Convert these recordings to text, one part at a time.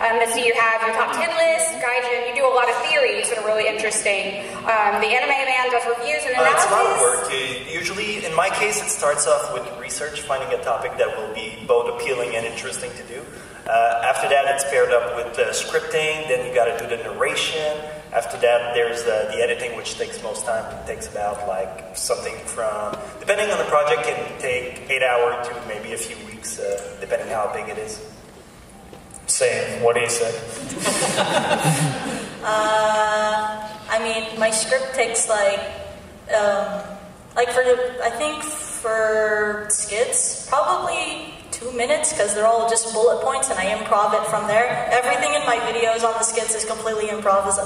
So you have your top 10 list, Gaijin, you do a lot of theories that are really interesting. The Anime Man does reviews and analysis. It's a lot of work. Usually, in my case, it starts off with research, finding a topic that will be both appealing and interesting to do. After that, it's paired up with scripting, then you got to do the narration. After that, there's the editing, which takes most time. It takes about like something from, depending on the project, it can take 8 hours to maybe a few weeks, depending how big it is. Same. What do you say? I mean, my script takes like I think for skits, probably 2 minutes, because they're all just bullet points and I improv it from there. Everything in my videos on the skits is completely improvised.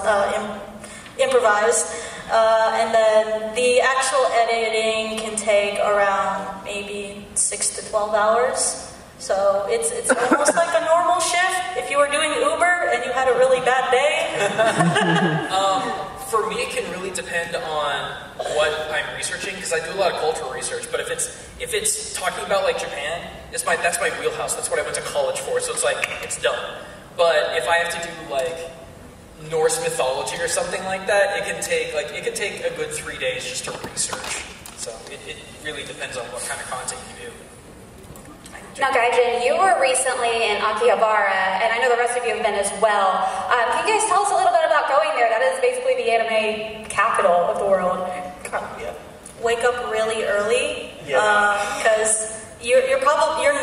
And then the actual editing can take around maybe 6 to 12 hours. So it's almost like a normal shift if you were doing Uber and you had a really bad day. For me, it can really depend on what I'm researching, because I do a lot of cultural research. But if it's talking about like Japan, that's my wheelhouse. That's what I went to college for. So it's like it's done. But if I have to do like Norse mythology or something like that, it can take a good 3 days just to research. So it really depends on what kind of content you do. Now, Gaijin, you were recently in Akihabara, and I know the rest of you have been as well. Can you guys tell us a little bit about going there? That is basically the anime capital of the world. Yeah. Wake up really early, because you're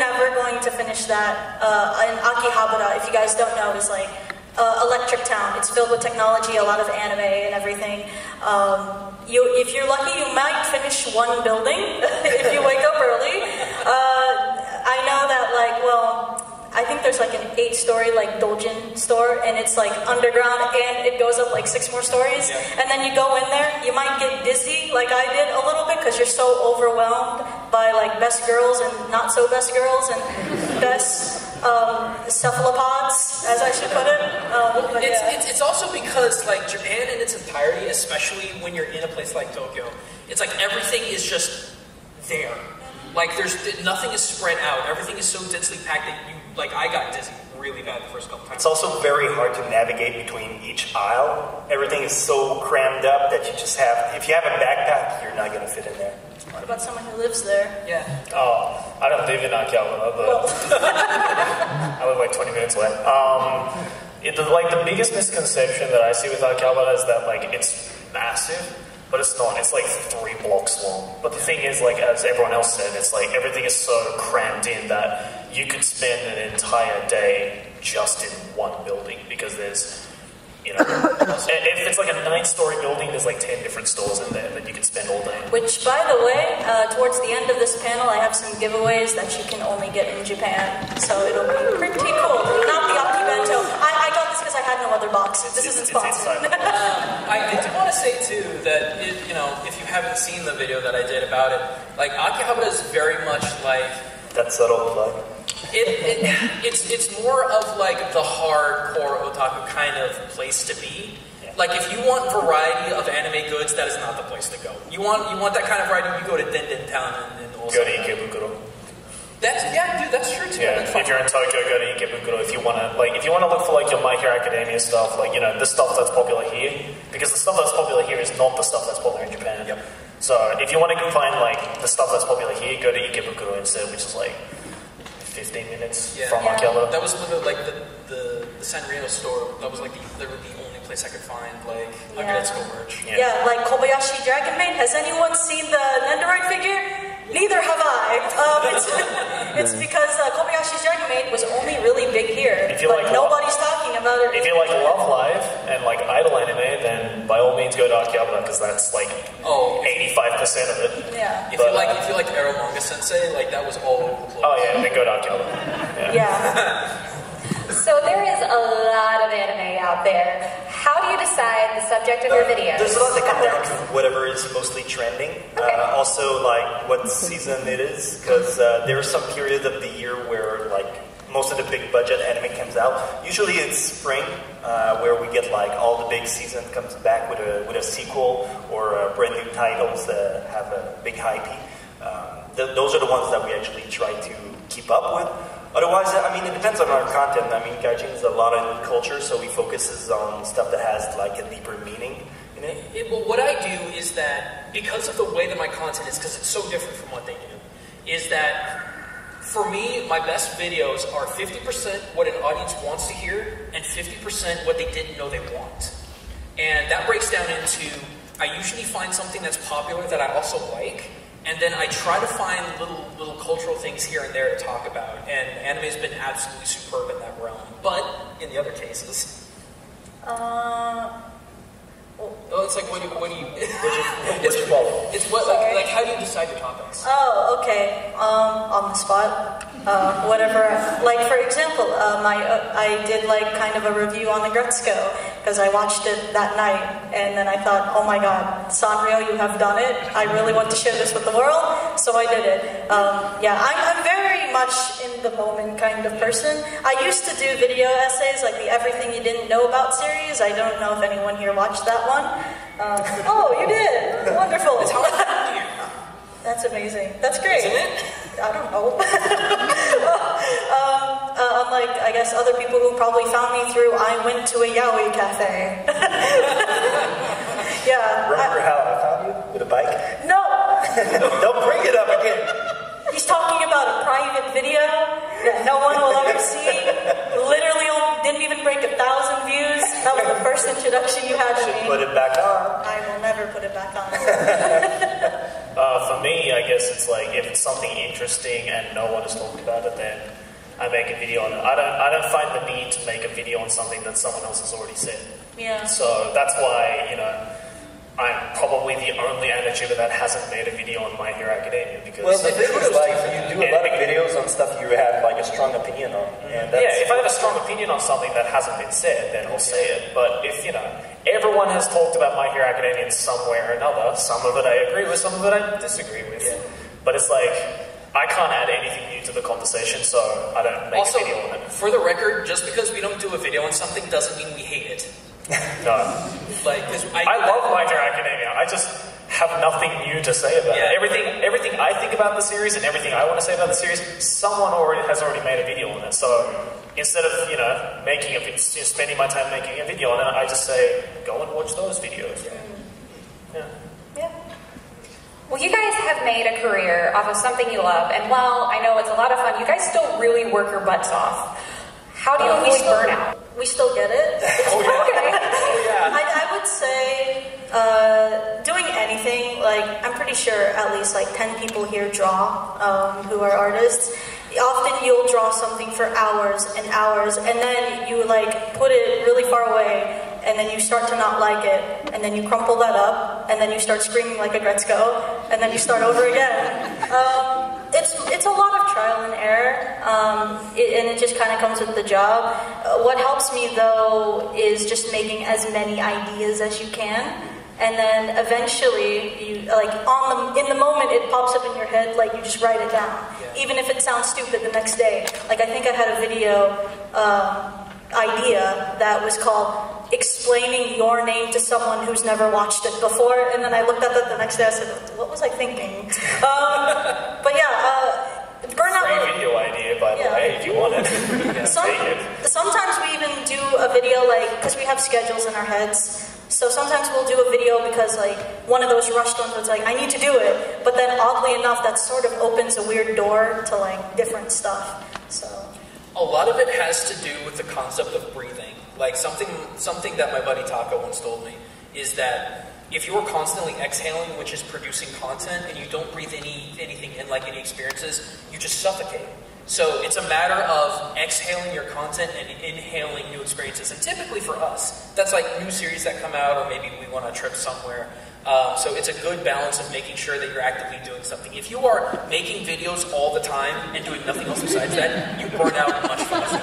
never going to finish that. In Akihabara, if you guys don't know, is like electric town. It's filled with technology, a lot of anime and everything. If you're lucky, you might finish one building if you wake up early. I know that, I think there's like an 8-story doujin store, and it's like underground, and it goes up like 6 more stories. Yeah. And then you go in there, you might get dizzy, like I did a little bit, because you're so overwhelmed by like best girls and not so best girls and best cephalopods, as I should put it. It's also because like Japan in its entirety, especially when you're in a place like Tokyo, it's like everything is just there. Like nothing is spread out. Everything is so densely packed that I got dizzy really bad the first couple times. It's also very hard to navigate between each aisle. Everything is so crammed up that you just have, if you have a backpack, you're not going to fit in there. What about someone who lives there? Yeah. Oh, I don't live in Akihabara, but I live like 20 minutes away. The biggest misconception that I see with Akihabara is that it's massive. But it's not. It's like 3 blocks long. But the thing is, as everyone else said, it's like everything is so crammed in that you could spend an entire day just in one building, because there's, if it's like a 9-story building, there's like 10 different stores in there that you could spend all day. Which, by the way, towards the end of this panel, I have some giveaways that you can only get in Japan. So it'll be pretty cool. Not the Akibento. I got this because I had no other box. This isn't sponsored. I do want to say too that if you haven't seen the video that I did about it, Akihabara is very much like that subtle plug. It's more of the hardcore otaku kind of place to be. Yeah. If you want variety of anime goods, that is not the place to go. You want that kind of variety, you go to Denden Town and also go to Ikebukuro. That's true too. Yeah, if you're in Tokyo, go to Ikebukuro. If you want to look for your My Hero Academia stuff, the stuff that's popular here, because the stuff that's popular here is not the stuff that's popular in Japan. Yep. So if you want to find the stuff that's popular here, go to Ikebukuro instead, which is 15 minutes from Akihabara. That was literally the Sanrio store. That was the only place I could find Ageretsuko merch. Yeah, Kobayashi Dragon Maid. Has anyone seen the Nendoroid figure? Neither have I. It's because Kobayashi's Dragon Maid was only really big here, but nobody's talking about it. If you like Love Live and idol anime, then by all means go to Akihabara, because that's 85% of it. Yeah. If you like Arrow Manga Sensei, that was all over the place. Oh yeah, then go to Akihabara. Yeah. So there is a lot of anime out there. How do you decide the subject of your videos? There's a lot that come down to whatever is mostly trending. Okay. Also, what season it is, because there are some periods of the year where most of the big budget anime comes out. Usually it's spring, where we get all the big season comes back with a sequel or brand new titles that have a big hype. Those are the ones that we actually try to keep up with. Otherwise, I mean, it depends on our content. I mean, Gaijin is a lot of culture, so we focuses on stuff that has like a deeper meaning in it. Well, what I do is that, because of the way that my content is, because it's so different from what they do, is that for me, my best videos are 50% what an audience wants to hear and 50% what they didn't know they want. And that breaks down into, I usually find something that's popular that I also like, and then I try to find little cultural things here and there to talk about. And anime has been absolutely superb in that realm. But in the other cases, it's like what do you it's what like how do you decide your topics? Oh, okay. On the spot. Whatever. Like for example, I did like kind of a review on the Gretzko because I watched it that night, and then I thought, oh my God, Sanrio, you have done it. I really want to share this with the world, so I did it. Yeah, I'm very much in the moment kind of person. I used to do video essays like the Everything You Didn't Know About series. I don't know if anyone here watched that one. Oh, you did. Wonderful. It's how I found you. That's amazing. That's great. Isn't it? I don't know. Unlike, I guess, other people who probably found me through I went to a yaoi cafe. Yeah. Remember how I found you? With a bike? No! Don't bring it up again. He's talking about a private video that no one will ever see. Literally didn't even break 1,000 views. That was the first introduction you had to me. Put it back on. I will never put it back on. For me, I guess it's like if it's something interesting and no one has talked about it, then I make a video on it. I don't find the need to make a video on something that someone else has already said. Yeah. So that's why, you know, I'm probably the only animator that hasn't made a video on My Hero Academia because... Well, the thing is, like, you do a lot of videos on stuff you have, like, a strong opinion on. And that's if I have a strong opinion on something that hasn't been said, then I'll say it. But if, you know, everyone has talked about My Hero Academia in some way or another, some of it I agree with, some of it I disagree with. Yeah. But it's like, I can't add anything new to the conversation, so I don't make a video on it. For the record, just because we don't do a video on something doesn't mean we hate it. No. Like, I love My Hero Academia. I just have nothing new to say about it. Everything I think about the series and everything I want to say about the series, someone has already made a video on it. So instead of, you know, spending my time making a video on it, I just say, go and watch those videos. Yeah. Well, you guys have made a career off of something you love, and while I know it's a lot of fun, you guys still really work your butts off. How do you avoid burnout? We still get it. I would say doing anything, like I'm pretty sure at least like 10 people here draw who are artists. Often you'll draw something for hours and hours, and then you like put it really far away, and then you start to not like it, and then you crumple that up, and then you start screaming like a Gretzko, and then you start over again. It's a lot of trial and error, and it just kind of comes with the job. What helps me though is just making as many ideas as you can, and then eventually, you like in the moment it pops up in your head, like you just write it down, even if it sounds stupid the next day. Like I think I had a video idea that was called explaining your name to someone who's never watched it before, and then I looked at it the next day. I said, what was I thinking? But yeah, burnout. Great video idea, by the way, if you want it. Sometimes we even do a video like because we have schedules in our heads. So sometimes we'll do a video because like one of those rushed ones was like, I need to do it. But then oddly enough, that sort of opens a weird door to like different stuff. So a lot of it has to do with the concept of breathing. Like something that my buddy Taka once told me is that if you're constantly exhaling, which is producing content, and you don't breathe anything in, like any experiences, you just suffocate. So it's a matter of exhaling your content and inhaling new experiences. And typically for us, that's like new series that come out, or maybe we want a trip somewhere. So it's a good balance of making sure that you're actively doing something. If you are making videos all the time and doing nothing else besides that, you burn out much faster.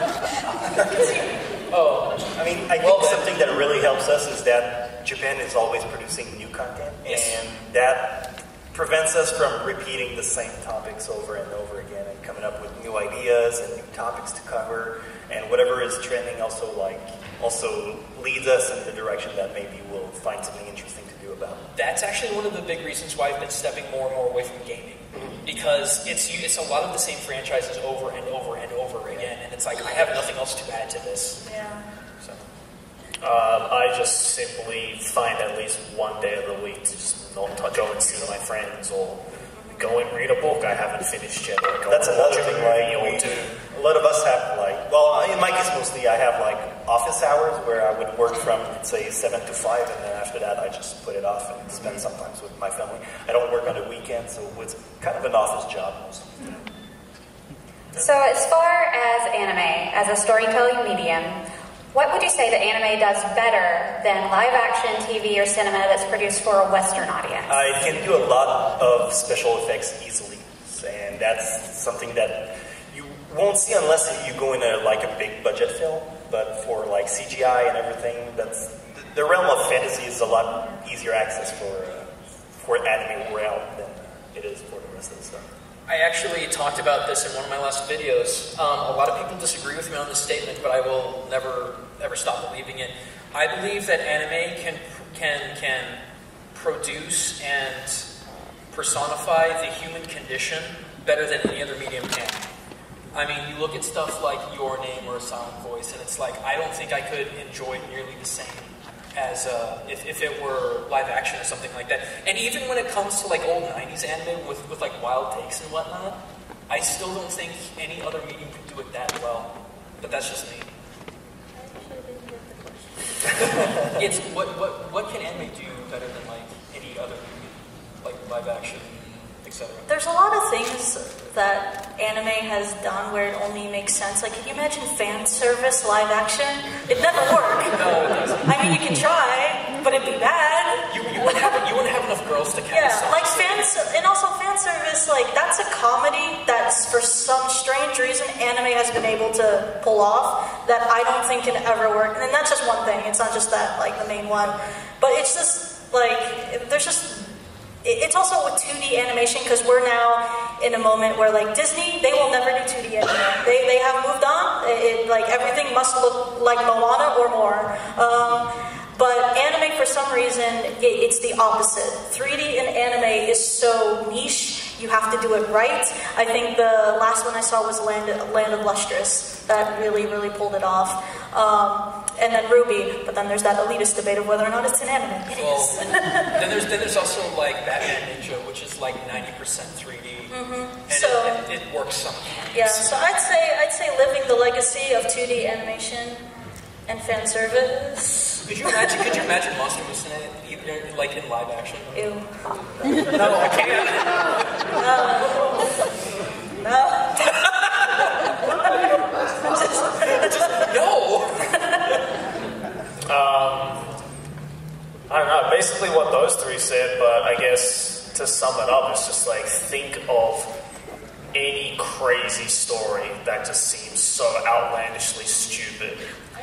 I mean, I think something that really helps us is that Japan is always producing new content, and that prevents us from repeating the same topics over and over again and coming coming up with new ideas and new topics to cover, and whatever is trending also leads us in the direction that maybe we'll find something interesting to do about. That's actually one of the big reasons why I've been stepping more and more away from gaming, because it's a lot of the same franchises over and over and over again, and it's like I have nothing else to add to this. Yeah. So. I just simply find at least one day of the week to just not go and see my friends or go and read a book I haven't finished yet. Or go That's and another watch a thing, movie like, or two. a lot of us have, like, well, in my case mostly, I have, like, office hours where I would work from, say, 7 to 5, and then after that I just put it off and spend sometimes with my family. I don't work on the weekend, so it's kind of an office job mostly. So as far as anime, as a storytelling medium, what would you say that anime does better than live-action TV or cinema that's produced for a Western audience? It can do a lot of special effects easily, and that's something that you won't see unless you go in a big budget film. But for like CGI and everything, that's the realm of fantasy is a lot easier access for anime realm than it is for the rest of the stuff. I actually talked about this in one of my last videos. A lot of people disagree with me on this statement, but I will never ever stop believing it. I believe that anime can produce and personify the human condition better than any other medium can. I mean, you look at stuff like Your Name or A Silent Voice, and it's like I don't think I could enjoy it nearly the same as if it were live action or something like that. And even when it comes to like old 90s anime with like wild takes and whatnot, I still don't think any other medium could do it that well. But that's just me. It's what can anime do better than like any other medium, like live action, etc. There's a lot of things that anime has done where it only makes sense. Like, can you imagine fan service live action? It'd never work. No, it doesn't. I mean, you can try, but it'd be bad. You wouldn't have enough girls to cast. Yeah, like and also fan service, like that's a comedy that's for some strange reason anime has been able to pull off that I don't think can ever work. And that's just one thing. It's not just that, like the main one, but it's just like there's just. It's also with 2D animation because we're now in a moment where like Disney, they will never do 2D anymore. They have moved on. Like everything must look like Moana or more. But anime, for some reason, it's the opposite. 3D in anime is so niche. You have to do it right. I think the last one I saw was Land of Lustrous. That really, really pulled it off. And then Ruby, but then there's that elitist debate of whether or not it's an anime. It is. then there's also like Batman Ninja, which is like 90% 3D, and So it works sometimes. yeah, so I'd say living the legacy of 2D animation and fan service. Could you imagine Monster Musume either like in live action? Ew. No, I can't. No. No. I don't know, basically what those three said, but I guess to sum it up, it's just like think of any crazy story that just seems so outlandishly stupid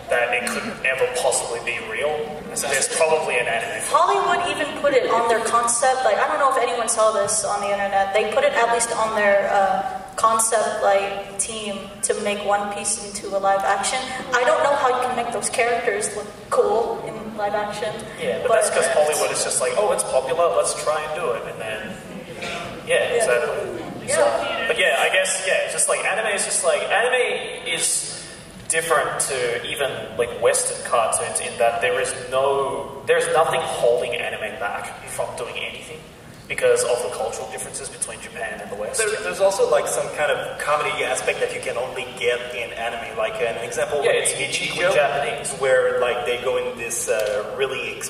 that it couldn't ever possibly be real. There's probably an anime. Hollywood even put it on their concept, like, I don't know if anyone saw this on the internet, they put it at least on their concept, like, team to make One Piece into a live action. I don't know how you can make those characters look cool in live action. Yeah, but that's because Hollywood is just like, oh, it's popular, let's try and do it, and then, yeah, exactly. Yeah. So, but yeah, I guess, yeah, it's just like, anime is different to even like Western cartoons in that there's nothing holding anime back from doing anything because of the cultural differences between Japan and the West. There's also like some kind of comedy aspect that you can only get in anime. Like an example would it's be Ichigo Japanese, where like they go in this really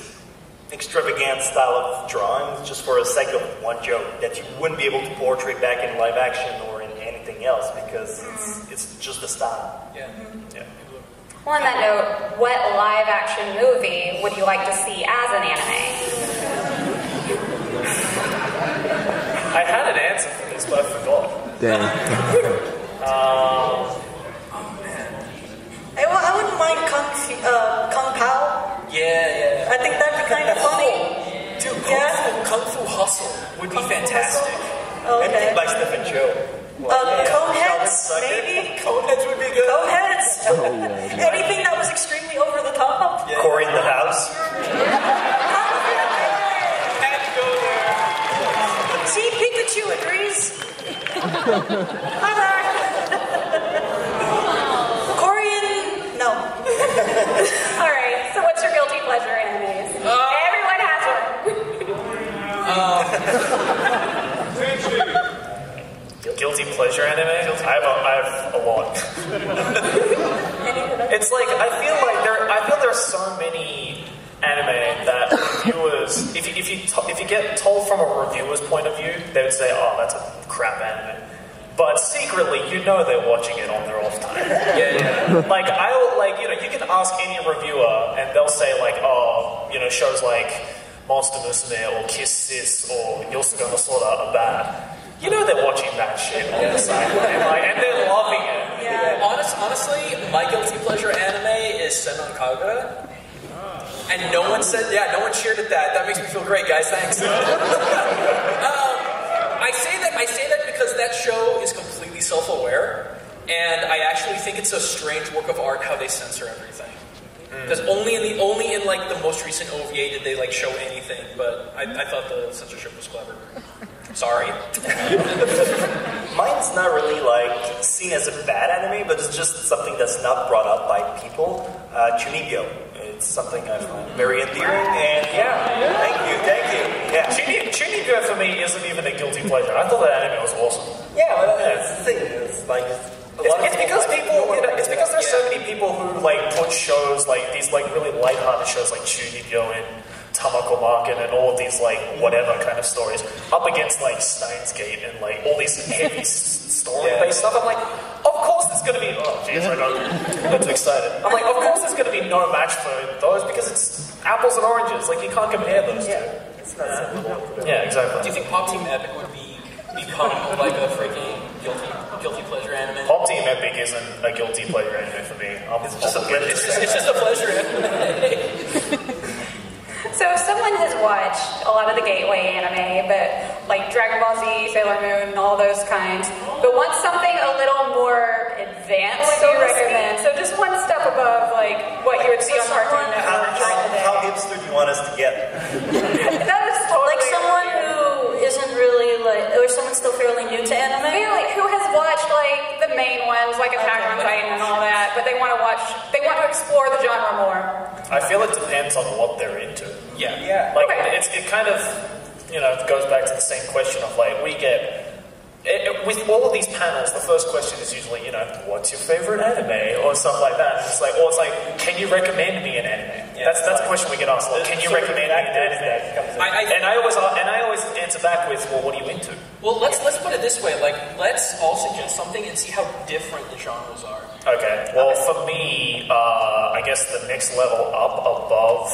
extravagant style of drawings just for the sake of one joke that you wouldn't be able to portray back in live action or in anything else because it's just the style. Yeah. Yeah. Well, on that note, what live-action movie would you like to see as an anime? I had an answer for this, but I forgot. Dang. Oh man. I wouldn't mind Kung Pao. Yeah. I think that'd be kind of funny. Dude, Yeah. Kung Fu Hustle would be fantastic. Oh, okay. Anything by Stephen Chow. Coneheads, maybe? Coneheads would be good. Coneheads. Anything that was extremely over the top. Yeah. Corey in the house. Had to go there. See, Pikachu agrees. Hi there. Korean, no. All right, so what's your guilty pleasure animes? Everyone has one. Guilty pleasure anime? I have a lot. It's like I feel there are so many anime that reviewers, if you get told from a reviewer's point of view, they would say, "Oh, that's a crap anime." But secretly, you know they're watching it on their off time. Yeah. You can ask any reviewer, and they'll say like, "Oh, shows like Monster Musume or Kiss Sis or Yosuga no Sora are bad." You know they're watching that shit on the side, and they're loving it. Yeah. Honestly, my guilty pleasure anime is Senran Kagura. And no one cheered at that. That makes me feel great, guys. Thanks. I say that because that show is completely self-aware, and I actually think it's a strange work of art how they censor everything. Because only in like the most recent OVA did they like show anything, but I thought the censorship was clever. Sorry. Mine's not really like seen as a bad anime, but it's just something that's not brought up by people. Chunibyo. It's something I find very endearing, and thank you. Yeah. Chunibyo for me isn't even a guilty pleasure. I thought that anime was awesome. Yeah, but that's the thing. It's like it's because there's so many people who like put shows like these like really lighthearted shows like Chunibyo and Tamako Market and all of these like whatever kind of stories up against like Steins Gate and like all these heavy story-based stuff. I'm like, of course there's going to be. Oh jeez, I got too excited. I'm like, of course there's going to be no match for those because it's apples and oranges. Like you can't compare those two. It's not simple. Yeah, exactly. Do you think Pop Team Epic would become like a freaking guilty pleasure anime? Pop Team Epic isn't a guilty pleasure anime for me. It's just a pleasure anime. So someone has watched a lot of the gateway anime, but like Dragon Ball Z, Sailor Moon, and all those kinds, but wants something a little more advanced. What do you recommend? So just one step above like what you would see on Cartoon Network. How hipster do you want us to get? That is totally Like someone who isn't really like, or someone still fairly new to anime? really who has watched like the main ones, like Attack on Titan and all that, but they want to explore the genre more. I feel it depends on what they're into. Yeah. Like Okay. it kind of goes back to the same question of like we get with all of these panels. The first question is usually what's your favorite anime or stuff like that. And it's like can you recommend me an anime? Yeah, that's the question we get asked. Like, can you recommend me an anime? And I always answer back with, well, what are you into? Well, let's put it this way. Like, let's all suggest something and see how different the genres are. Okay. Well, for me, I guess the next level up above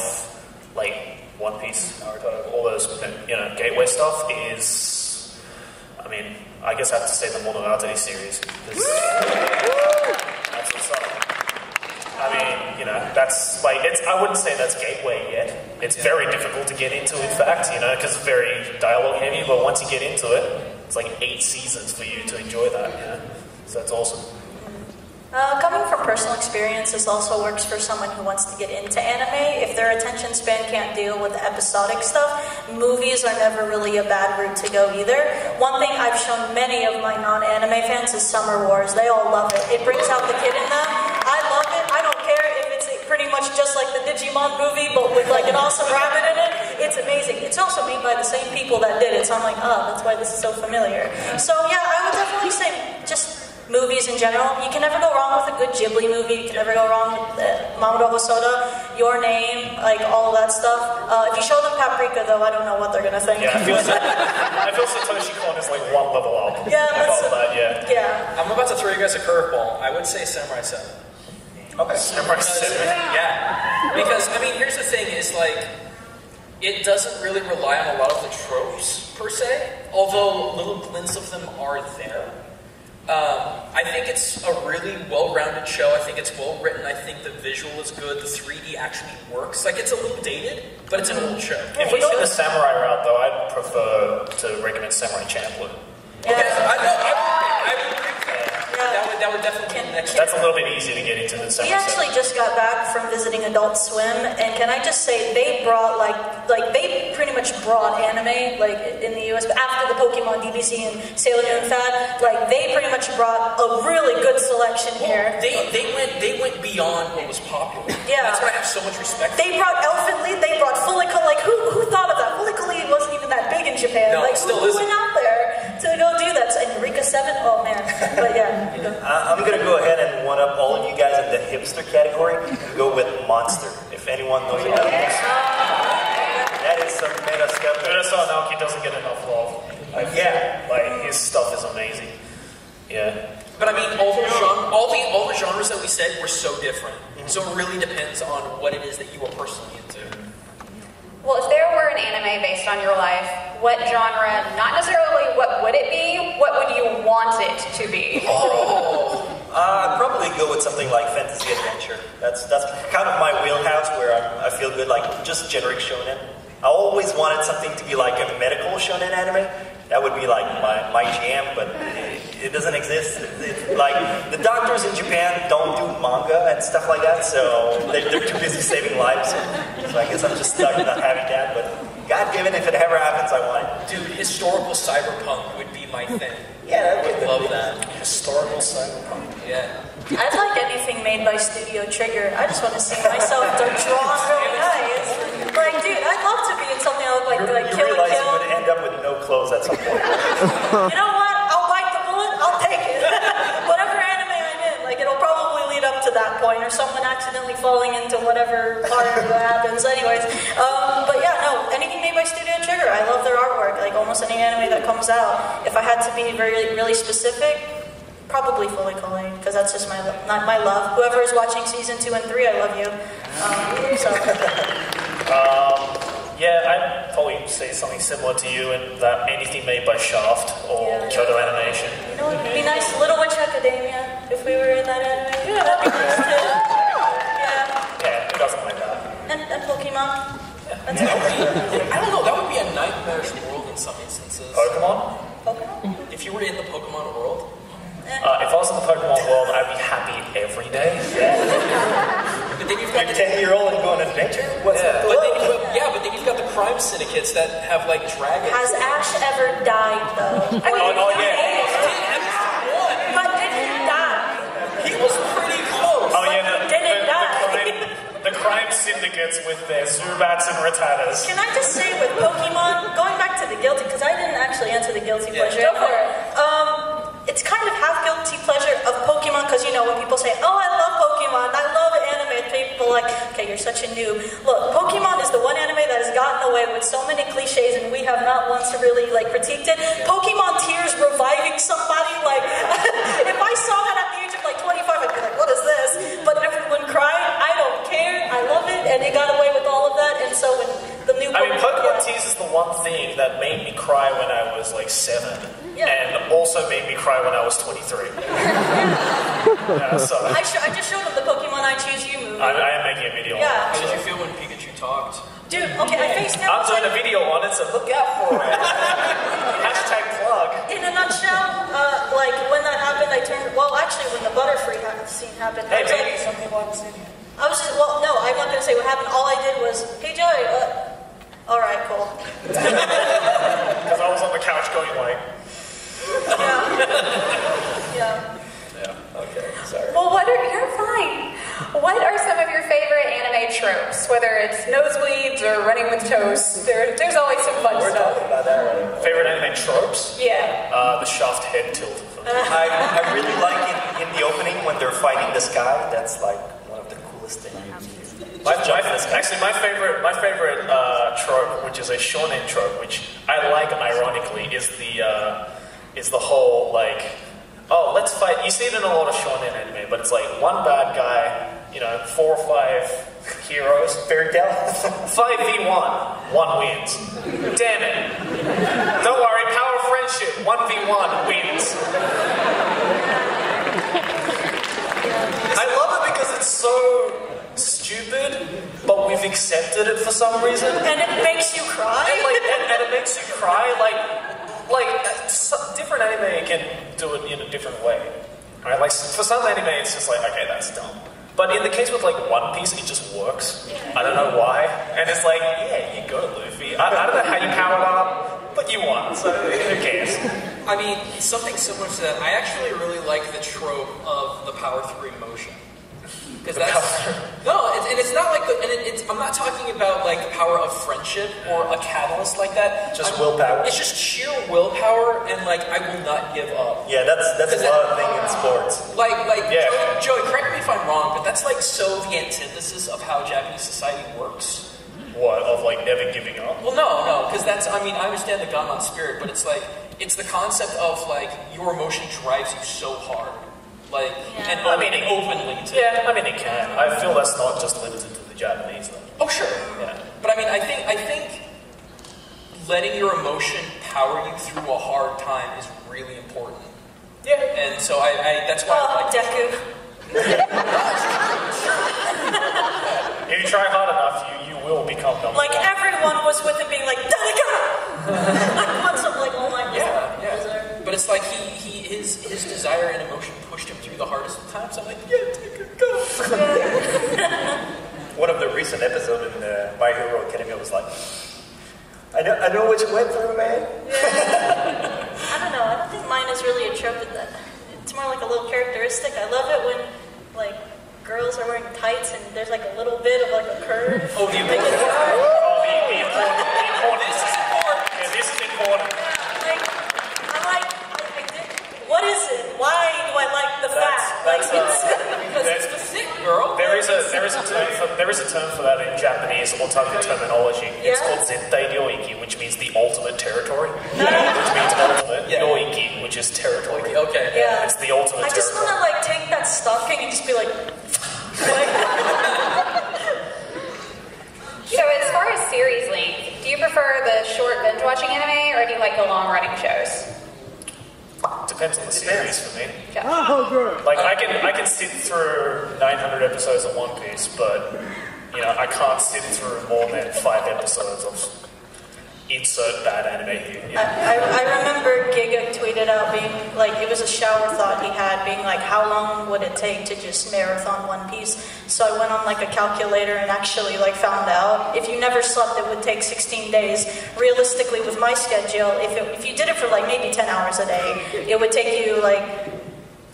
like One Piece, Naruto, all those gateway stuff is, I guess I have to say the Monogatari series. That's what's up. That's like I wouldn't say that's gateway yet. It's very difficult to get into, in fact, because it's very dialogue heavy. But once you get into it, it's like 8 seasons for you to enjoy that. So that's awesome. Coming from personal experience, this also works for someone who wants to get into anime. If their attention span can't deal with the episodic stuff, movies are never really a bad route to go either. One thing I've shown many of my non-anime fans is Summer Wars. They all love it. It brings out the kid in them. I love it. I don't care if it's pretty much just like the Digimon movie, but with like an awesome rabbit in it. It's amazing. It's also made by the same people that did it, so I'm like, that's why this is so familiar. So yeah, I would definitely say just movies in general. You can never go wrong with a good Ghibli movie. You can never go wrong with Mamoru Hosoda, Your Name, like all of that stuff. If you show them Paprika, though, I don't know what they're gonna think. Yeah, I feel Satoshi Kon is like one level up. Yeah, that's yeah. I'm about to throw you guys a curveball. I would say Samurai 7. Okay. Samurai 7. Yeah. Because here's the thing: is like it doesn't really rely on a lot of the tropes per se, although little glints of them are there. I think it's a really well-rounded show. I think it's well-written. I think the visual is good. The 3D actually works. Like, it's a little dated, but it's an old show. If we go the samurai route, though, I'd prefer to recommend Samurai Champloo. Yeah. I that would definitely be next year. That's a little bit easier to get into than We actually just got back from visiting Adult Swim, and can I just say they brought like they pretty much brought anime like in the US after the Pokemon DBZ and Sailor Moon fad. Like they pretty much brought a really good selection here. They went beyond what was popular. Yeah. That's why I have so much respect for. They brought Elephant Lead, they brought Fully Coloured. Like who thought of that? Fully Coloured wasn't even that big in Japan. No, like it still who isn't. went out there to go do that? And Eureka 7? Oh man. But yeah. I'm going to go ahead and one up all of you guys in the hipster category and go with Monster. If anyone knows about this. That is some meta stuff. Urasawa Naoki doesn't get enough love. Yeah. Like, his stuff is amazing. Yeah. But I mean, all the genres that we said were so different. So it really depends on what it is that you are personally into. Well, if there were an anime based on your life, what genre, not necessarily what would it be, what would you want it to be? I'd probably go with something like fantasy adventure. That's kind of my wheelhouse where I feel good, like just generic shonen. I always wanted something to be like a medical shonen anime. That would be like my jam, but it doesn't exist. It's like the doctors in Japan don't do manga and stuff like that, so they're too busy saving lives. So I guess I'm just stuck not having that. But God given, if it ever happens, I want it. Dude, historical cyberpunk would be my thing. Yeah, I would love that. Historical cyberpunk. Yeah. I'd like anything made by Studio Trigger. I just want to see myself drawn really nice. Like, dude, I'd love to be in something that would like You Kill realize and you Kill. would end up with no clothes at some point. You know what? I'll bite the bullet. I'll take it. Whatever anime I'm in, like it'll probably lead up to that point, or someone accidentally falling into whatever part that happens. Anyways, but yeah, no, anything made by Studio Trigger. I love their artwork. Like almost any anime that comes out. If I had to be really specific, probably Fully Coloured, because that's just my love. Whoever is watching season 2 and 3, I love you. Yeah, I'd probably say something similar to you in that anything made by Shaft or Kyoto Animation. You know, it'd be nice, Little Witch Academia, if we were in that anime. Yeah, that'd be nice too. Yeah, who doesn't like that? And Pokemon. That's I don't know, that would be a nightmarish world in some instances. Pokemon? Pokemon? If you were in the Pokemon world. If I was in the Pokemon world, I'd be happy every day. But then you've got You're 10-year-old and go on an adventure? What's Yeah. that? but then you've got the crime syndicates that have like dragons. Has Ash ever died, though? But didn't he die? He was pretty close. Oh yeah, Didn't the crime syndicates with their Zubats and Rattatas. Can I just say with Pokemon, going back to the guilty, because I didn't actually answer the guilty pleasure. Go for it. It's kind of half guilty pleasure of Pokemon, because you know when people say, "Oh, I love Pokemon, I love anime," people are like, "Okay, you're such a noob." Look, Pokemon is the one anime that has gotten away with so many cliches, and we have not once really like critiqued it. Pokemon tears reviving somebody, like if I saw that at the age of like 25, I'd be like, "What is this?" But everyone cried. I don't care. I love it, and it got away with all of that. And so when the new Pokemon Tease is the one thing that made me cry when I was like 7. Yeah. And also made me cry when I was 23. So I just showed them the Pokemon I Choose You movie. I am making a video on Yeah. How did you feel when Pikachu talked? Dude, okay, I faced him. it. I'm doing a video on it, so look out for it. Hashtag plug. In a nutshell, like when that happened, I turned. Well, actually, when the Butterfree scene happened, Hey, I was maybe like, some people haven't seen it. I was just. Well, no, I'm not gonna say what happened. All I did was, "Hey, Joey." All right, cool. Because I was on the couch going like, Yeah. okay, sorry. Well, you're fine. What are some of your favorite anime tropes? Whether it's nosebleeds or running with toast, there's always some fun We're stuff. talking about that already. Favorite anime tropes? Yeah. The Shaft head tilt. I really like in the opening when they're fighting this guy. That's like one of the coolest things. Actually, my favorite trope, which is a shonen trope, which I like ironically, is the whole like, oh, let's fight. You see it in a lot of shonen anime, but it's like one bad guy, 4 or 5 heroes, fairy tale, 5v1, one wins. Damn it! Don't worry, power of friendship, 1v1 wins. I love it because it's so stupid, but we've accepted it for some reason. And it makes you cry. And it makes you cry. Like different anime can do it in a different way. Right? Like for some anime, it's just like, okay, that's dumb. But in the case with like One Piece, it just works. I don't know why. And it's like, yeah, you go, Luffy. I don't know how you powered up, but you won, so who cares? I mean, something similar to that. I actually really like the trope of the power through emotion. Because that's and it's not like I'm not talking about like the power of friendship or a catalyst like that. Just willpower. It's just sheer willpower and like I will not give up. Yeah, that's a lot of thing in sports. Like Joey, correct me if I'm wrong, but that's like so the antithesis of how Japanese society works. What, of like never giving up? Well, no, because that's, I mean, I understand the Ganman spirit, but it's like, it's the concept of like, your emotion drives you so hard. Like, and I mean, openly too. Yeah, I mean, it can. I feel that's not just limited to the Japanese, though. Oh, sure. Yeah. But I mean, I think letting your emotion power you through a hard time is really important. Yeah. And so that's why I like Deku. If you try hard enough, you will become number Like one. everyone was with him being like, Danica! Like once I'm like, oh my god. Yeah. But it's like his desire and emotion pushed him through the hardest of times. I'm like, yeah, take a go. One of the recent episodes in My Hero Academia was like, I know what you went through, man. Yeah. I don't know. I don't think mine is really a trope. It's more like a little characteristic. I love it when like girls are wearing tights and there's like a little bit of like a curve. Oh, the important. The important. This is important. Yeah, this is important. Yeah, like, I'm like, what is it? Why do I like the fat? Because it's the thick girl. There is a term for that in Japanese otaku terminology. It's called Zettai Ryoiki, which means the ultimate territory. Which means ultimate. Ryoiki, which is territory. Okay. Yeah. It's the ultimate I just want to like take that stocking and just be like. So as far as series length, do you prefer the short binge watching anime or do you like the long running shows? Depends on the series for me. Yeah. Like I can sit through 900 episodes of One Piece, but you know I can't sit through more than 5 episodes of insert bad anime here. I remember Giga tweeted out being like, it was a shower thought he had, being like, how long would it take to just marathon One Piece? So I went on like a calculator and actually like found out if you never slept, it would take 16 days. Realistically, with my schedule, if you did it for like maybe 10 hours a day, it would take you like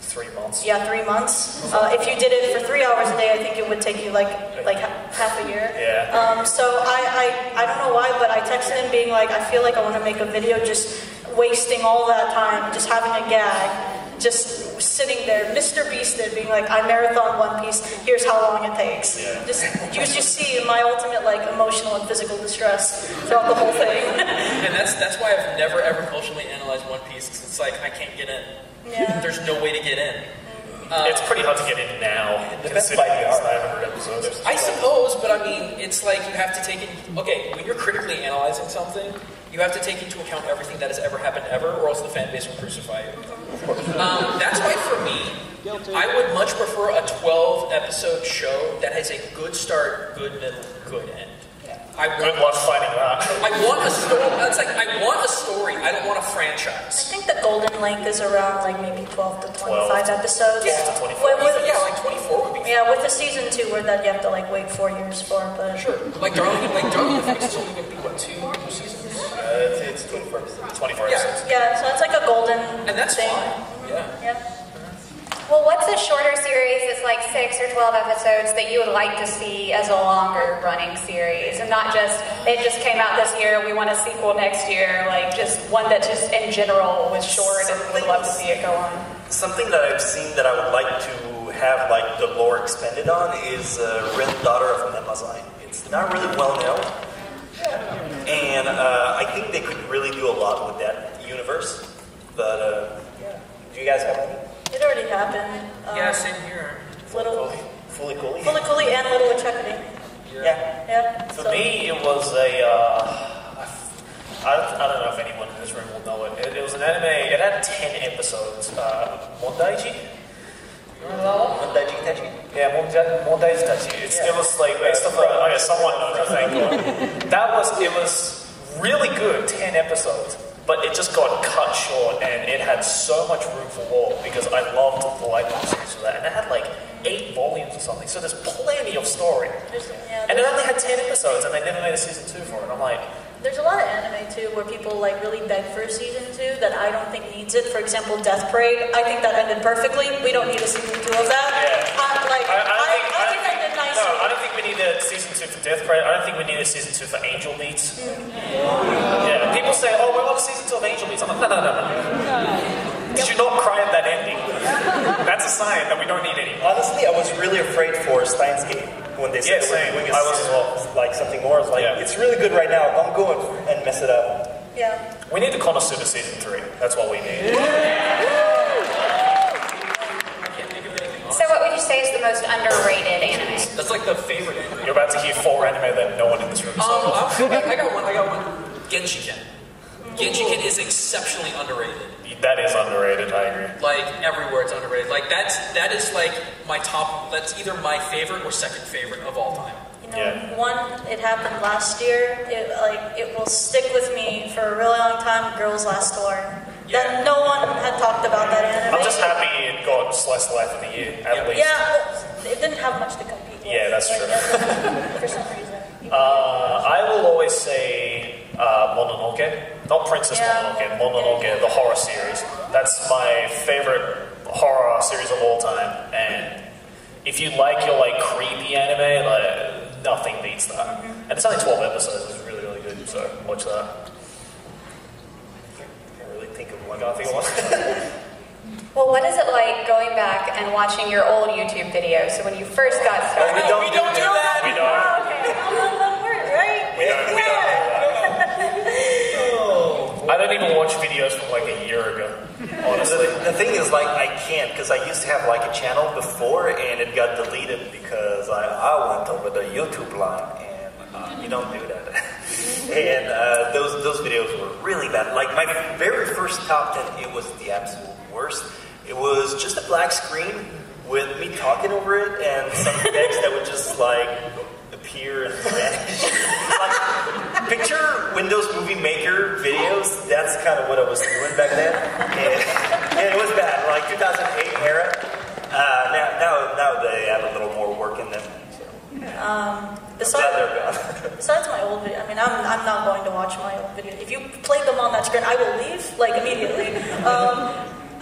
3 months. Yeah, 3 months. If you did it for 3 hours a day, I think it would take you like half a year. Yeah. So I don't know why, but I texted him being like, I feel like I want to make a video just wasting all that time, just having a gag, just sitting there, Mr. Beasted, being like, I marathon One Piece, here's how long it takes. Yeah. You just see my ultimate like emotional and physical distress throughout the whole thing. And that's why I've never ever culturally analyzed One Piece, because it's like, I can't get in. Yeah. There's no way to get in. It's pretty hard to get in now, considering it's 900 episodes. I suppose, but I mean, it's like you have to take in... Okay, when you're critically analyzing something, you have to take into account everything that has ever happened ever, or else the fan base will crucify you. That's why, for me, I would much prefer a 12-episode show that has a good start, good middle, good end. Good luck finding that. I want a story. It's like, I want a story. I don't want a franchise. I think the golden length is around like maybe 12 to 25 episodes. Yeah, to 24. Like 24 would be Yeah, with the season 2 where that you have to like wait 4 years for, but sure. Like Darling Effects is only going to be, what, 2 seasons? It's 24 episodes. 24 Yeah. episodes. yeah, so it's like a golden And that's thing. fine. Yeah. Yeah. Well, what's a shorter series that's like 6 or 12 episodes that you would like to see as a longer running series? And not just, it just came out this year, we want a sequel next year, like just one that just in general was short and would love to see it go on. Something that I've seen that I would like to have like the lore expanded on is Rin, Daughter of Nemazine. It's not really well known. And I think they could really do a lot with that universe. But do you guys have any? It already happened. Yeah, same here. Little Fully Cooley? Fully Cooley and Little Wachowski. Yeah. Yeah. For me, it was a... I don't know if anyone in this room will know it. It was an anime. It had 10 episodes. Mondaiji? You remember that one? Mondaiji Tachi? Yeah, Mondaiji Tachi. It was like based off someone knows, I think. It was really good. 10 episodes. but it just got cut short, and it had so much room for more because I loved the light novel series for that, and it had like 8 volumes or something, so there's plenty of story. And it only had 10 episodes, and they never made a season 2 for it. I'm like, there's a lot of anime too where people like really beg for a season 2 that I don't think needs it. For example, Death Parade. I think that ended perfectly. We don't need a season 2 of that. Yeah. I think that ended nicely. No, I don't think we need a season 2 for Death Parade. I don't think we need a season 2 for Angel Beats. Yeah, people say, oh, we want a season 2 of Angel Beats. I'm like, no. Did you not cry at that ending? That's a sign that we don't need any. Honestly, I was really afraid for Steins Gate when they said same. doing I was as well. like something more. I was like, it's really good right now. Don't go and mess it up. Yeah. We need the Konosuba season 3. That's what we need. So what would you say is the most underrated anime? That's like the favorite anime. You're about to hear 4 anime that no one in this room saw. I got one. Genshiken. Genshiken is exceptionally underrated. That is underrated, I agree. Like, everywhere it's underrated. Like, that is like my top, that's either my favorite or second favorite of all time. You know, one, it happened last year. It will stick with me for a really long time. Girls Last Tour. That no one had talked about that anime. I'm just happy it got Slice of Life of the Year, at least. Yeah, it didn't have much to compete with. Yeah, that's true. For some reason. I will always say Mononoke. Not Princess Mononoke, the horror series. That's my favorite horror series of all time. And if you like your creepy anime, nothing beats that. And it's only 12 episodes. It's really, really good. So watch that. I can't really think of one. I think of one. Well, what is it like going back and watching your old YouTube videos? So when you first got started. We don't do that. We don't. Oh, okay. Right? We don't do that. I don't even watch videos from a year ago, honestly. The thing is, I can't, because I used to have a channel before, and it got deleted because I went over the YouTube line, and you don't do that. And those videos were really bad. My very first top 10, it was the absolute worst. It was just a black screen with me talking over it, and some text that would just appear and vanish. Picture Windows Movie Maker videos. That's kind of what I was doing back then. And it was bad. 2008 era. Now they have a little more work in them. So. Besides my old video, I'm not going to watch my old video. If you played them on that screen, I will leave immediately.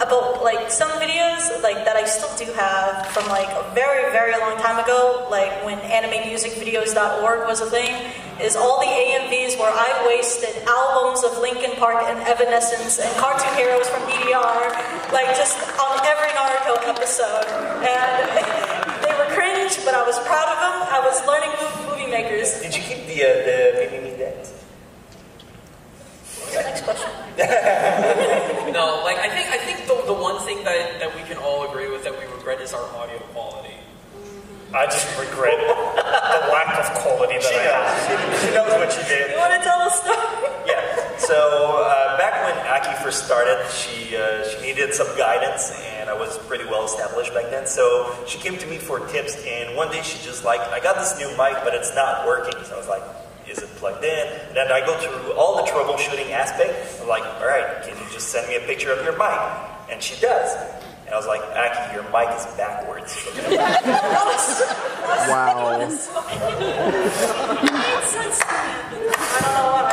About some videos that I still do have from a very, very long time ago, when animemusicvideos.org was a thing, is all the AMVs where I wasted albums of Linkin Park and Evanescence and cartoon heroes from DDR, just on every Naruto episode. And they were cringe, but I was proud of them. I was learning movie makers. Did you keep the Mimi dance? What's the next question? No, I think the one thing that we can all agree with that we regret is our audio quality. I just regret the lack of quality that I have. She knows what she did. You want to tell a story? Yeah. So back when Aki first started, she needed some guidance, and I was pretty well established back then. So she came to me for tips, and one day she just I got this new mic, but it's not working. So I was like, is it plugged in? And then I go through all the troubleshooting aspect. I'm like, all right, can you just send me a picture of your mic? And she does. And I was like, Aki, your mic is backwards. Wow. I don't know why.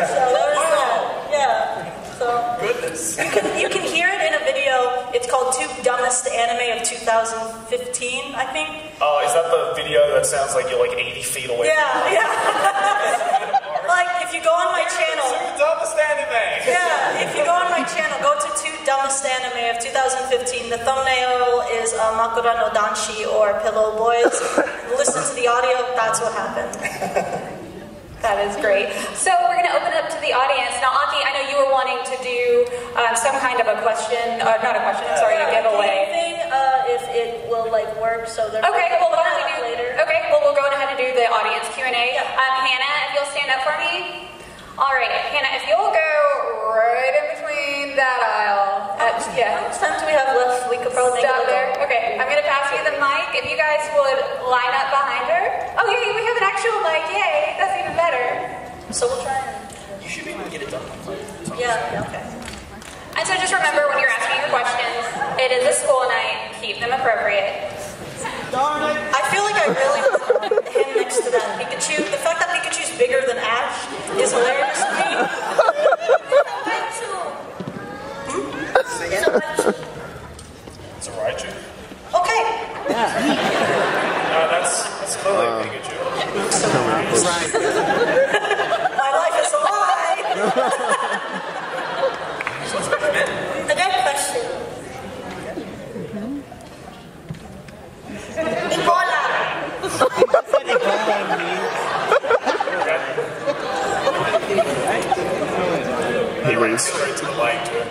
So that was that. Yeah. So Goodness. you can hear it in a video. It's called Two Dumbest Anime of 2015, I think. Oh, is that the video that sounds like you're 80 feet away? Yeah. If you go on my channel. Two Dumbest Anime. Yeah, if you go on my channel, go to Two Dumbest Anime of 2015. The thumbnail is Makura no Danshi or Pillow Boys. Listen to the audio, that's what happened. That is great. So we're going to open it up to the audience. Now, Aki, I know you were wanting to do some kind of a question, or not a question, I'm sorry, a giveaway. Thing, if it will work, so they're Okay, well, why don't we do later. Okay, well, we'll go ahead and do the audience Q&A. Yeah. Hannah, if you'll stand up for me. All right, Hannah, if you'll go right in between that aisle. How much time do we have left? We could probably Stop there. Okay, I'm going to pass you the mic. If you guys would line up behind her. Oh, yay, we have an actual mic. Yay, that's even better. So we'll try and... You should be able to get it done. Yeah, okay. And so just remember when you're asking your questions, it is a school night. Keep them appropriate. I feel like I really want him next to that Pikachu. The fact that Pikachu's bigger than Ash is hilarious to me. It's a Raichu. Okay. That's clearly Pikachu. My life is a lie. A good question. Ebola. He went straight to the light too.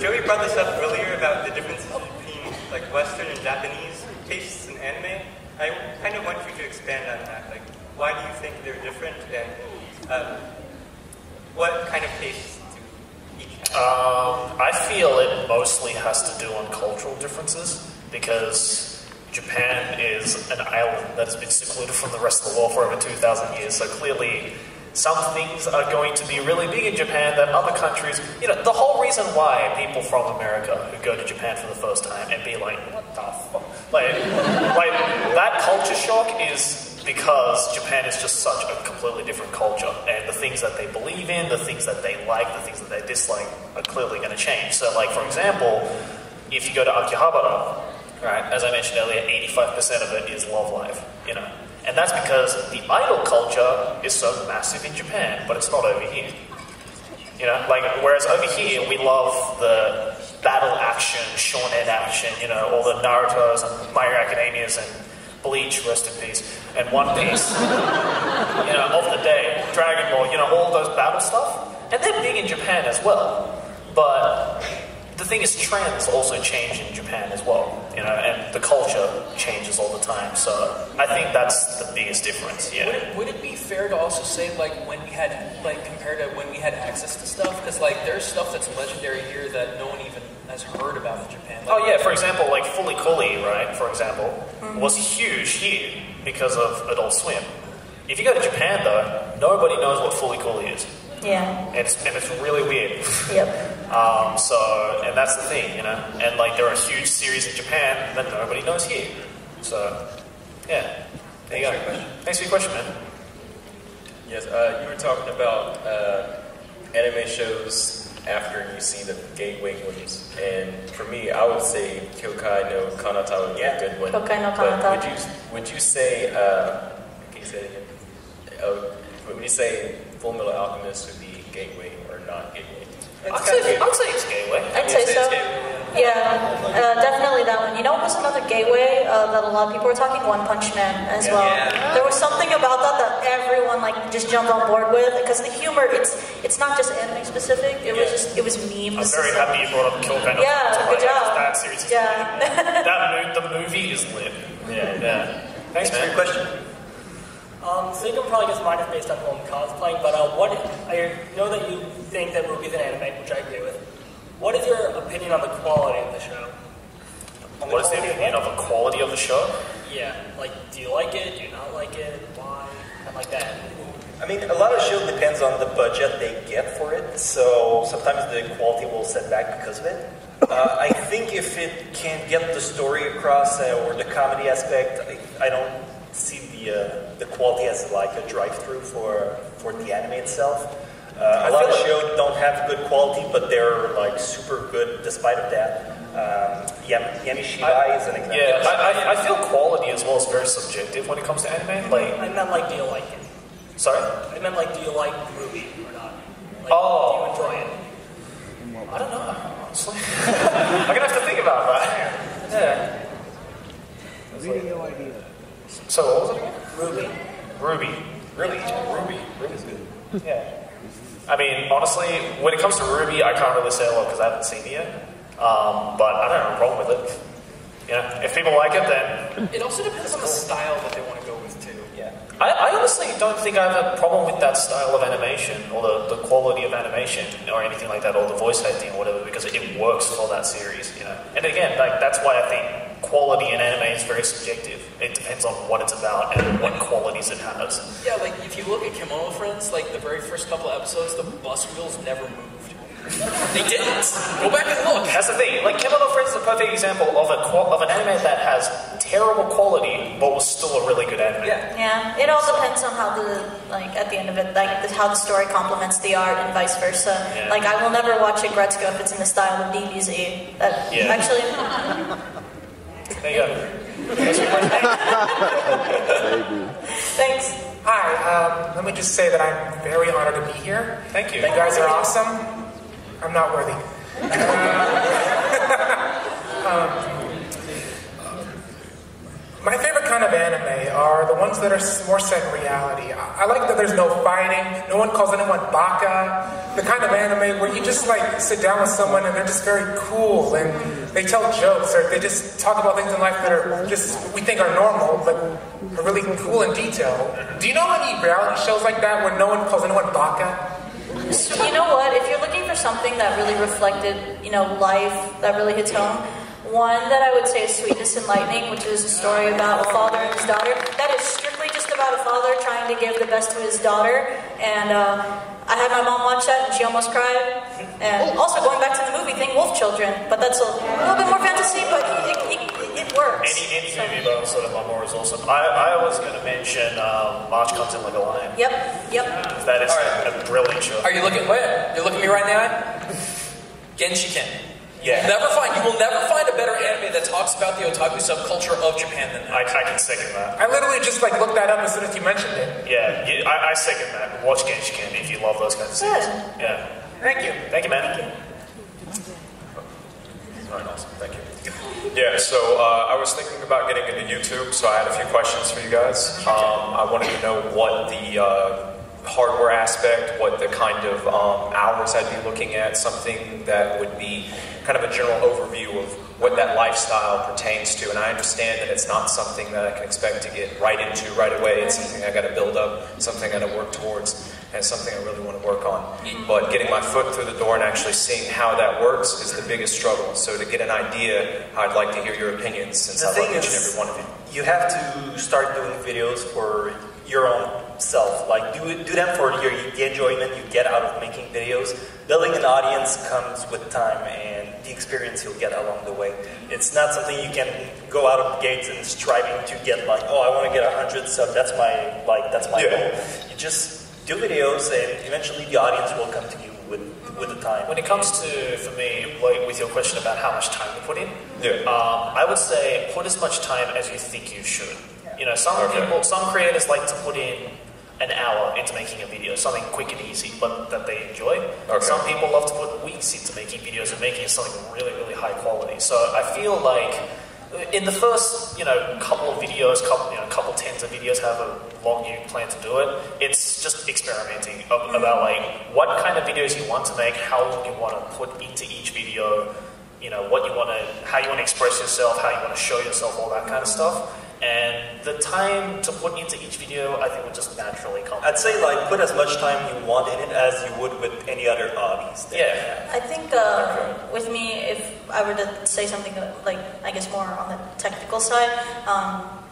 Joey brought this up earlier about the differences between like Western and Japanese tastes in anime. I kind of want you to expand on that. Like, why do you think they're different, and what kind of tastes do each have? I feel it mostly has to do on cultural differences because Japan is an island that has been secluded from the rest of the world for over 2,000 years. So clearly, some things are going to be really big in Japan that other countries, the whole reason why people from America who go to Japan for the first time and be like, what the fuck? Like that culture shock is because Japan is just such a completely different culture, and the things that they believe in, the things that they like, the things that they dislike are clearly going to change. So like, for example, if you go to Akihabara, right, as I mentioned earlier, 85% of it is love life, And that's because the idol culture is so massive in Japan, but it's not over here. Whereas over here, we love the battle action, shonen action, all the Narutos and My Hero Academias and Bleach, rest in peace, and One Piece, of the day, Dragon Ball, all those battle stuff. And they're big in Japan as well. But the thing is, trends also change in Japan as well, and the culture changes all the time. So I think that's the biggest difference. Yeah. Would it be fair to also say when we had compared to when we had access to stuff? Because there's stuff that's legendary here that no one even has heard about in Japan. For example, Fully Cooley, right? For example, was huge here because of Adult Swim. If you go to Japan though, nobody knows what Fully Cooley is. Yeah. And it's really weird. Yep. And that's the thing, and there are huge series in Japan that nobody knows here. So, yeah, there you go. Thanks for your question, man. Yes, you were talking about anime shows after you see the gateway ones, and for me, I would say Kyokai no Kanata would be a good one. Kyokai no Kanata. But would you say, can you say it again? Would you say Full Metal Alchemist would be gateway or not gateway? I'd say it's gateway. I'd say so. Yeah, definitely that one. You know what was another gateway that a lot of people were talking? One Punch Man as well. Yeah. There was something about that everyone just jumped on board with, because the humor, it's not just anime specific. It was memes. I'm very happy you brought up Kyokai no Kanata. Yeah, good job. That series is lit. The movie is lit. Yeah. Thanks for your question. So you can probably guess mine is based on who I'm cosplaying, but I know that you think that movies and anime, which I agree with. What is your opinion on the quality of the show? What is the opinion of the quality of the show? Yeah, do you like it? Do you not like it? Why? Kind of like that. I mean, a lot of shows depends on the budget they get for it, so sometimes the quality will set back because of it. I think if it can get the story across or the comedy aspect, I don't see the quality as a drive-through for the anime itself. A lot of shows don't have good quality, but they're super good despite of that. Yamishibai is an example. Yeah, I feel quality as well is very subjective when it comes to anime. I meant do you like it? Sorry? I meant do you like the movie or not? Oh. Do you enjoy it? I don't know, honestly. I'm gonna have to think about that. Yeah. Video idea. So what was it again? Ruby. Ruby's good. Yeah. I mean, honestly, when it comes to Ruby, I can't really say a lot because I haven't seen it yet. But I don't have a problem with it. If people like it, then... It also depends on the style that they want to go with, too. Yeah. I honestly don't think I have a problem with that style of animation, or the quality of animation, or anything like that, or the voice acting or whatever, because it works for that series, And again, that's why I think quality in anime is very subjective. It depends on what it's about and what qualities it has. Yeah, like if you look at Kimono Friends, like the very first couple of episodes, the bus wheels never moved. They didn't. Go back and look. That's the thing. Like Kimono Friends is a perfect example of an anime that has terrible quality, but was still a really good anime. Yeah. It all depends on how at the end of it, how the story complements the art and vice versa. Yeah. Like, I will never watch a Gretzko if it's in the style of DBZ. Actually. There you go. Thanks. Hi, let me just say that I'm very honored to be here. Thank you. You guys are awesome. I'm not worthy. My favorite kind of anime are the ones that are more set in reality. I like that there's no fighting, no one calls anyone baka. The kind of anime where you just sit down with someone and they're just very cool and they tell jokes or they just talk about things in life that are we think are normal but are really cool and detailed. Do you know any reality shows like that where no one calls anyone baka? You know what? If you're looking for something that really reflected, life, that really hits home, one that I would say is Sweetness and Lightning, which is a story about a father and his daughter. That is strictly just about a father trying to give the best to his daughter. And I had my mom watch that and she almost cried. And also going back to the movie thing, Wolf Children. But that's a little bit more fantasy, but it works. Any movie about sort of Mamor is awesome. I was going to mention March Comes in Like a Lion. Yep. That is a brilliant show. Are you looking? Wait, you're looking at me right now? Genshiken. Yeah. You will never find a better anime that talks about the otaku subculture of Japan than that. I can second that. I literally just looked that up as soon as you mentioned it. Yeah, I second that. Watch Genshiken if you love those kinds of things. Yeah. Thank you. Thank you, man. Thank you. Right, awesome. Thank you. Yeah, so I was thinking about getting into YouTube, so I had a few questions for you guys. I wanted to know what the hardware aspect, what the kind of hours I'd be looking at, something that would be kind of a general overview of what that lifestyle pertains to. And I understand that it's not something that I can expect to get right into right away. It's something I got to build up, something I got to work towards, and something I really want to work on. But getting my foot through the door and actually seeing how that works is the biggest struggle. So to get an idea, I'd like to hear your opinions since I love each and every one of you. You have to start doing videos for your own self. Like do them for the enjoyment you get out of making videos. Building an audience comes with time and the experience you'll get along the way. It's not something you can go out of the gates and striving to get I want to get 100 subs. That's my goal. You just do videos and eventually the audience will come to you with the time. When it comes to, for me, with your question about how much time to put in, Yeah. I would say put as much time as you think you should. Some creators like to put in an hour into making a video, something quick and easy, but that they enjoy. Okay. Some people love to put weeks into making videos and making something really, really high quality. So I feel like in the first, couple of videos, couple tens of videos, however long you plan to do it, it's just experimenting about what kind of videos you want to make, how long you want to put into each video, how you want to express yourself, how you want to show yourself, all that kind of stuff. And the time to put into each video, I think, would just naturally come. I'd say put as much time you want in it as you would with any other hobbies. Yeah. I think with me, if I were to say something I guess more on the technical side,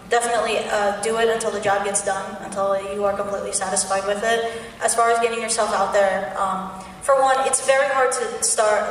definitely do it until the job gets done, until you are completely satisfied with it. As far as getting yourself out there, for one, it's very hard to start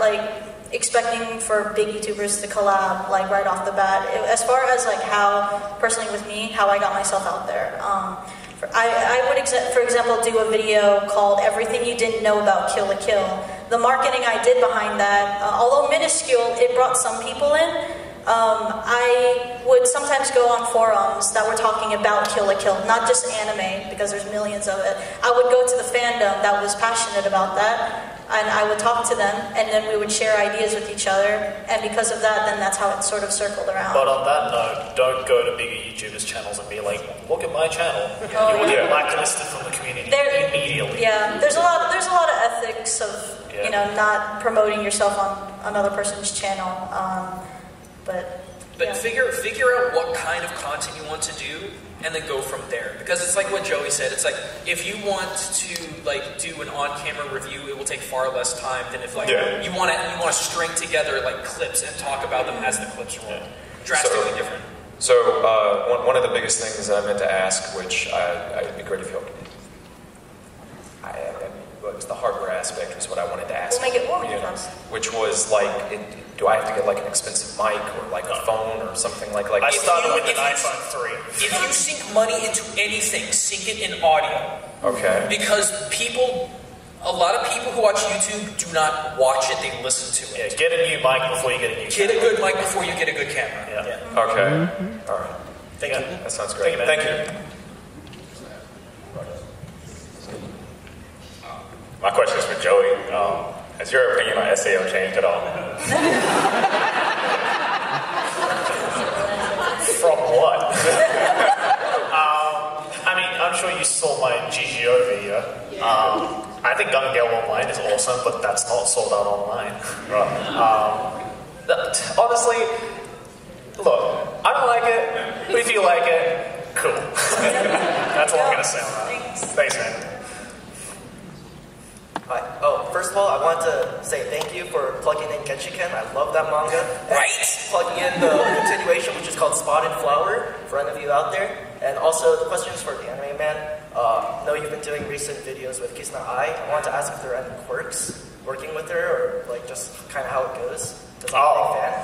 expecting for big YouTubers to collab right off the bat. As far as how, personally with me, how I got myself out there. I would, for example, do a video called Everything You Didn't Know About Kill la Kill. The marketing I did behind that, although minuscule, it brought some people in. I would sometimes go on forums that were talking about Kill la Kill, not just anime, because there's millions of it. I would go to the fandom that was passionate about that, and I would talk to them, and then we would share ideas with each other, and because of that, then that's how it sort of circled around. But on that note, don't go to bigger YouTubers' channels and be like, look at my channel. You will get blacklisted from the community immediately. Yeah, there's a lot of ethics of not promoting yourself on another person's channel. But figure out what kind of content you want to do, and then go from there. Because it's like what Joey said. It's if you want to do an on-camera review, it will take far less time than if you want to string together clips and talk about them as the clips roll. drastically different. So one of the biggest things that I meant to ask, which it'd be great if you was the hardware aspect was what I wanted to ask. We'll make it fast. Which was like, do I have to get like an expensive mic or like a phone or something like? I started with an iPhone 3. If you sink money into anything, sink it in audio. Okay. Because a lot of people who watch YouTube do not watch it, they listen to it. Yeah, get a new mic before you get a new camera. Get a good mic before you get a good camera. Yeah. Okay. All right. Thank you. That sounds great. Thank you. My question is for Joey. Has your opinion on SEO changed at all? From what? I mean, I'm sure you saw my GGO video. I think Gun Gale Online is awesome, but that's not sold out online. Honestly, look, I don't like it, but if you like it, cool. That's all I'm going to say on that. Thanks, man. Hi. Oh, first of all, I want to say thank you for plugging in Genshiken. I love that manga. Right? Plugging in the continuation, which is called Spotted Flower, for any of you out there. And also, the question is for the anime man. I know you've been doing recent videos with Kisna Ai. I want to ask if there are any quirks working with her, or like just kind of how it goes. Does I'm a big fan.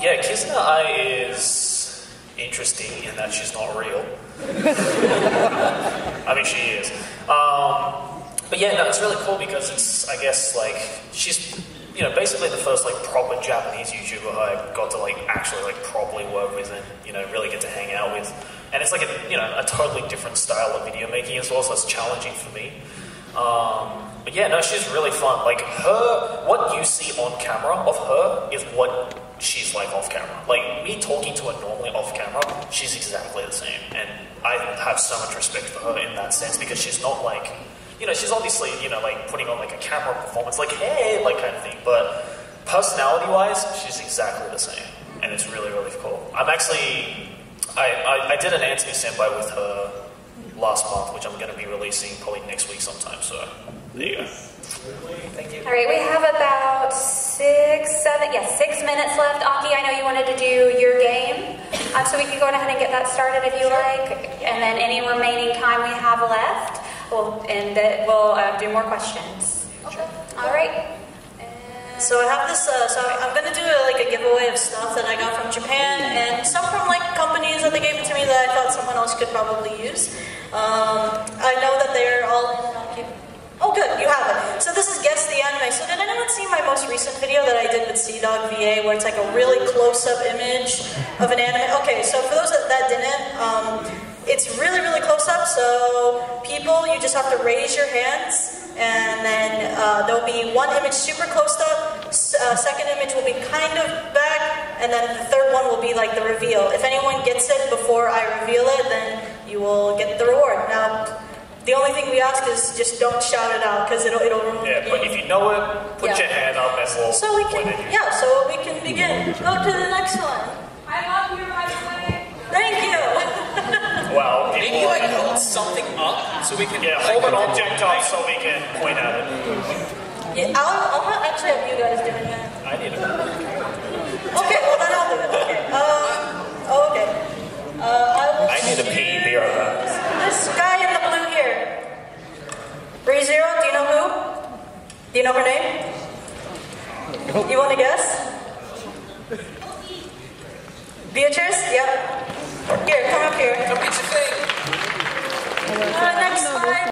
Yeah, Kisna Ai is interesting in that she's not real. I mean, she is. But yeah, no, it's really cool because it's, I guess, like, she's, you know, basically the first, like, proper Japanese YouTuber who I got to, like, actually, like, properly work with and, you know, really get to hang out with. And it's, like, a totally different style of video making as well, so it's challenging for me. But yeah, no, she's really fun. Like, what you see on camera of her is what she's like off camera. Like, me talking to her normally off camera, she's exactly the same. And I have so much respect for her in that sense because she's not, like... You know, she's obviously, you know, like, putting on, like, a camera performance, like, hey, like, kind of thing. But personality-wise, she's exactly the same. And it's really, really cool. I'm actually... I did an Anthony Senpai with her last month, which I'm going to be releasing probably next week sometime, so there you go. Thank you. All right, we have about 6 minutes left. Aki, I know you wanted to do your game, so we can go ahead and get that started if you like. And then any remaining time we have left, we'll do more questions. Okay. All right. So I have this, so I'm going to do a giveaway of stuff that I got from Japan and some from like companies that they gave it to me that I thought someone else could probably use. I know that they're all in, oh good, you have it. So this is Guess the Anime. So did anyone see my most recent video that I did with CDog VA where it's like a really close-up image of an anime? Okay, so for those that didn't, it's really, really close-up, so people, you just have to raise your hands. And then there'll be one image super close up, second image will be kind of back, and then the third one will be like the reveal. If anyone gets it before I reveal it, then you will get the reward. Now, the only thing we ask is just don't shout it out, because it'll ruin it. Yeah, but if you know it, put your hand up and we'll so we can begin. Go to the next one. I love you, by the way. Thank you. Well, maybe like hold something up so we can hold an object up so we can point at it. Yeah, I'll actually have you guys doing that. I need it. Okay, well then I'll do it. Okay. Okay. I need a pee. Be right back. This guy in the blue here. ReZero, do you know who? Do you know her name? You want to guess? Beatrice? Yep. Here, come up here. Come get your thing. Next slide.